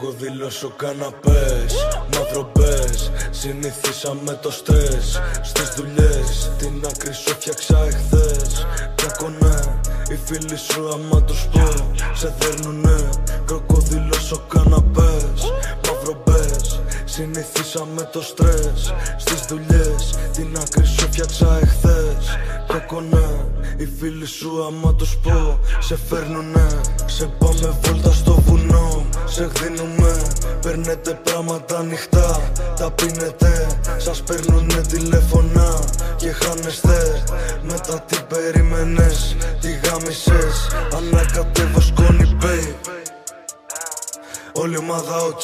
Κροκοδίλος ο καναπές, μαύρο μπες. Συνηθίσαμε το στρες στις δουλειές. Την άκρη σου φτιάξα εχθές. Κακονέ, οι φίλοι σου άμα τους πω σε δέρνουνε. Κροκοδίλος ο καναπές, μαύρο μπες. Συνηθίσαμε το στρες στις δουλειές. Την άκρη σου φτιάξα εχθές. Κακονέ, οι φίλοι σου άμα τους πω σε φέρνουνε. Σε πάμε βόλτα στο βουνό, σε γδίνουνε. Παίρνετε πράγματα ανοιχτά, τα πίνετε. Σας παίρνουνε τηλέφωνα και χάνεστε. Μετά τι περίμενες, τι γάμισες. Ανακατεύω σκόνη babe. Όλη ομάδα οκ.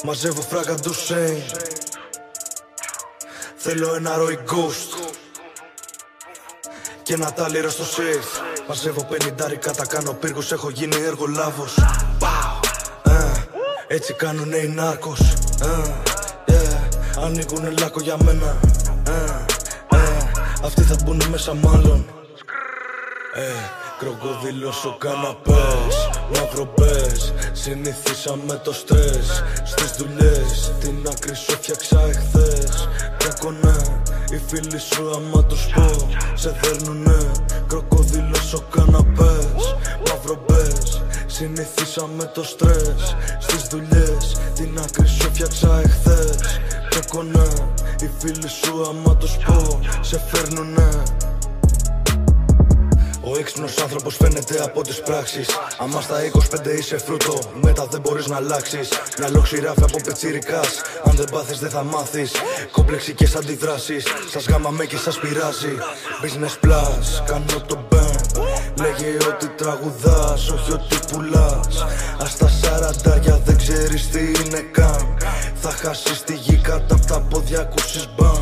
Μαζεύω φράγκα του Σέιν. Θέλω ένα Roy Ghost και ένα τάλιρο στο safe. Μαζεύω 50 τα κάνω πύργος, έχω γίνει εργολάβος. Έτσι κάνουνε οι νάρκος. Ανοίγουνε λάκκο για μένα. Αυτοί θα μπουνε μέσα μάλλον. Κροκοδίλος ο καναπές, μαύρο μπες. Συνηθίσαμε το στρες στις δουλειές. Την άκρη σου φτιάξα εχθές. Κακονέ, οι φίλοι σου άμα τους πω σε δέρνουνε. Κροκοδίλος ο καναπές, μαύρο μπες. Συνηθίσαμε το στρες στις δουλειές. Την άκρη σου φτιάξα εχθές. Κακονέ, οι φίλοι σου άμα τους πω σε φέρνουνε. Ο έξυπνος άνθρωπος φαίνεται από τις πράξεις. Άμα στα 25 είσαι φρούτο, μετά δεν μπορείς να αλλάξεις. Μυαλό ξηράφι από πετσιρικάς, αν δεν πάθεις δεν θα μάθεις. Κομπλεξικές αντιδράσεις, σας γάμαμε και σας πειράζει. Business plus, κάνω το band. Λέγε ότι τραγουδάς, όχι ότι πουλάς. Ας τα 40 δεν ξέρεις τι είναι καν. Θα χάσεις τη γη κάτω απ' τα πόδια, ακούσεις μπαμ.